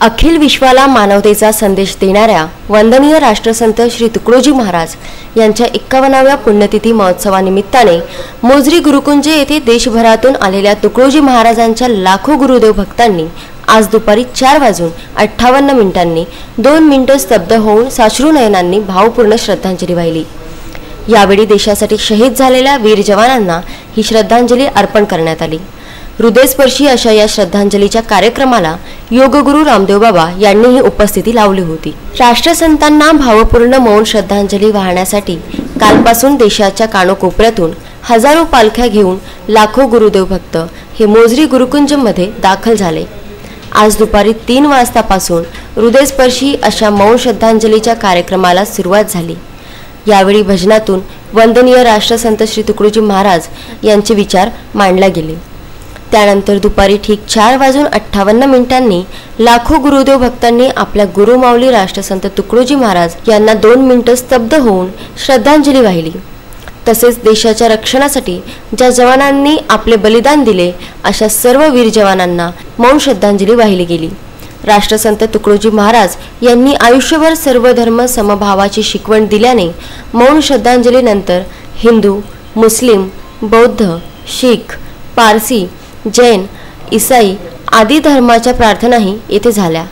अखिल विश्वाला मानवतेचा संदेश देणाऱ्या वंदनीय राष्ट्रसंत श्री तुकडोजी महाराज यांच्या 51व्या पुण्यतिथी महोत्सवानिमित्ताने मोजरी गुरुकुंज येथे देशभरातून आलेल्या तुकडोजी महाराजांच्या लाखो गुरुदेव भक्तांनी आज दुपारी 4:58 2 मिनिटे स्तब्ध होऊन साश्रू नयनांनी भावपूर्ण श्रद्धांजली वाहिली। यावेळी देशासाठी शहीद झालेल्या वीर जवानांना ही श्रद्धांजली अर्पण करण्यात आली। हृदयस्पर्शी अशा या श्रद्धांजलीच्या कार्यक्रमाला योगगुरु रामदेव बाबा यांनीही उपस्थिती लावली होती। राष्ट्रसंतांना भावपूर्ण मौन श्रद्धांजली वाहण्यासाठी कालपासून देशाच्या कानोकोपऱ्यातून हजारो पालख्या घेऊन लाखो गुरुदेव भक्त हे मोजरी गुरुकुंजमध्ये दाखल झाले। आज दुपारी 3 वाजतापासून हृदयस्पर्शी अशा मौन श्रद्धांजलीच्या कार्यक्रमाला सुरुवात झाली। यावेळी भजनातून वंदनीय राष्ट्रसंत श्री तुकडोजी महाराज यांचे विचार मांडले गेले। त्यानंतर दुपारी ठीक 4:58 लाखो गुरुदेव भक्तांनी आपल्या गुरुमाऊली राष्ट्रसंत तुकडोजी महाराज यांना 2 मिनिटे स्तब्ध होऊन श्रद्धांजली वाहिली। तसेच देशाच्या रक्षणासाठी ज्या जवानांनी आपले बलिदान दिले अशा सर्व वीर जवानांना मौन श्रद्धांजली वाहिली गेली। राष्ट्रसंत तुकडोजी महाराज यांनी आयुष्यभर सर्व धर्म समभावाची शिकवण दिल्याने मौन श्रद्धांजलीनंतर हिंदू, मुस्लिम, बौद्ध, शीख, पारसी, जैन, ईसाई आदी धर्माच्या प्रार्थनाही येथे झाल्या।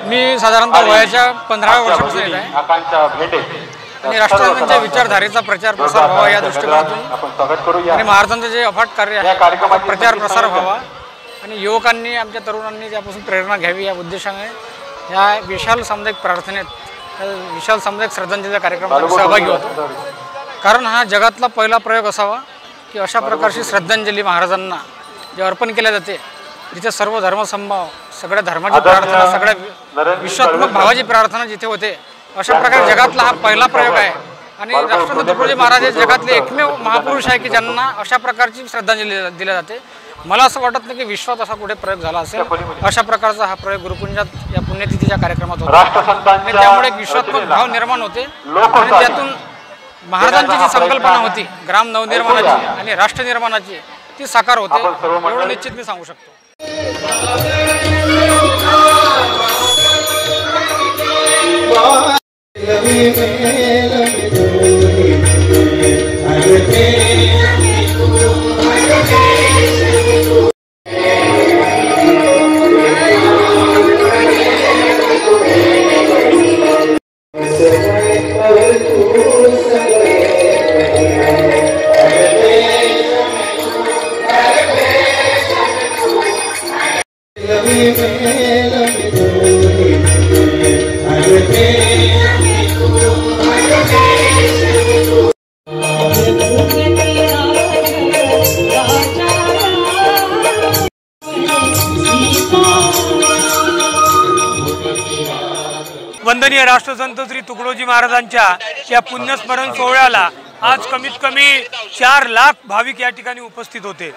मी साधारणतः वयाच्या 15व्या वर्षापासून येत आहे आणि राष्ट्रसंतांच्या विचारधारेचा प्रचार प्रसार व्हावा या दृष्टिकोनातून आणि महाराजांचं जे अफाट कार्य आहे प्रचार प्रसार व्हावा आणि युवकांनी आमच्या तरुणांनी त्यापासून प्रेरणा घ्यावी या उद्देशाने या विशाल सामुदायिक प्रार्थनेत विशाल सामुदायिक श्रद्धांजलीच्या कार्यक्रमात सहभागी होतो। कारण हा जगातला पहिला प्रयोग असावा की अशा प्रकारची श्रद्धांजली महाराजांना जे अर्पण केल्या जाते जिथे सर्व धर्मसमभाव सगळ्या धर्माची प्रार्थना सगळ्या विश्वात्मक भावाची प्रार्थना जिथे होते अशा प्रकारे जगातला हा पहिला प्रयोग आहे आणि राष्ट्रसंत तुकडोजी महाराज हे जगातले एकमेव महापुरुष आहे की ज्यांना अशा प्रकारची श्रद्धांजली दिल्या जाते। मला असं वाटत नाही की विश्वात असा कुठे प्रयोग झाला असेल। अशा प्रकारचा हा प्रयोग गुरुकुंजात या पुण्यतिथीच्या कार्यक्रमात होता आणि त्यामुळे एक विश्वात्मक भाव निर्माण होते आणि त्यातून महाराजांची जी संकल्पना होती ग्राम नवनिर्माणाची आणि राष्ट्र निर्माणाची ती साकार होते एवढं निश्चित मी सांगू शकतो। वंदनीय राष्ट्रसंत श्री तुकडोजी महाराजांच्या या पुण्यस्मरण सोहळ्याला आज कमीत कमी 4 लाख भाविक या ठिकाणी उपस्थित होते।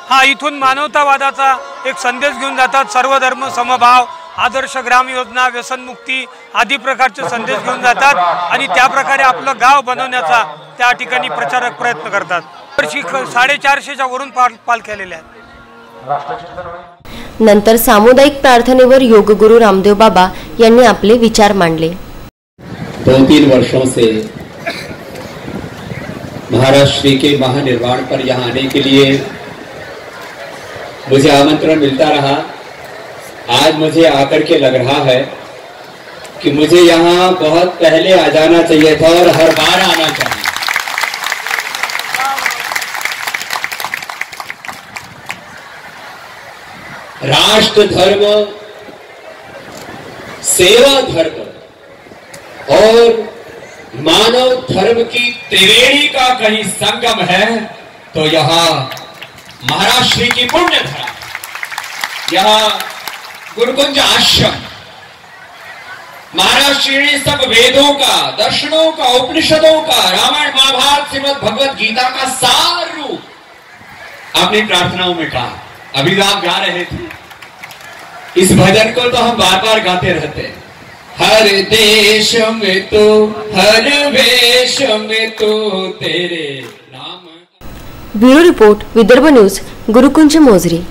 हा इथून मानवतावादाचा एक संदेश घेऊन जातात। सर्व धर्म समभाव, आदर्श ग्राम योजना, व्यसनमुक्ती आदी प्रकारचे संदेश घेऊन जातात आणि त्या प्रकारे आपलं गाव बनवण्याचा त्या ठिकाणी प्रचारक प्रयत्न करतात। वर्षी 450च्या वरून पालख्या आलेल्या आहेत। नंतर सामुदायिक प्रार्थनेवर योगगुरु रामदेव बाबा यांनी आपले विचार मांडले। 2-3 वर्षों से महाराज श्री के महानिर्वाण पर यहाँ आने के लिए मुझे आमंत्रण मिलता रहा। आज मुझे आकर के लग रहा है कि मुझे यहाँ बहुत पहले आ जाना चाहिए था और हर बार आना चाहिए। राष्ट्र धर्म, सेवा धर्म और मानव धर्म की त्रिवेणी का कहीं संगम है तो यहाँ महाराज श्री की पुण्य धरा, यहाँ गुरुकुंज आश्रम, महाराज श्री ने सब वेदों का, दर्शनों का, उपनिषदों का, रामायण महाभारत श्रीमद् भगवत गीता का सार रूप अपनी प्रार्थनाओं में कहा। अभी आप गा रहे थे, इस भजन को तो हम बार बार गाते रहते हैं। हर देश में तो, हर वेश में तो तेरे नाम। Bureau report, Vidarbha news, Gurukunj mojari.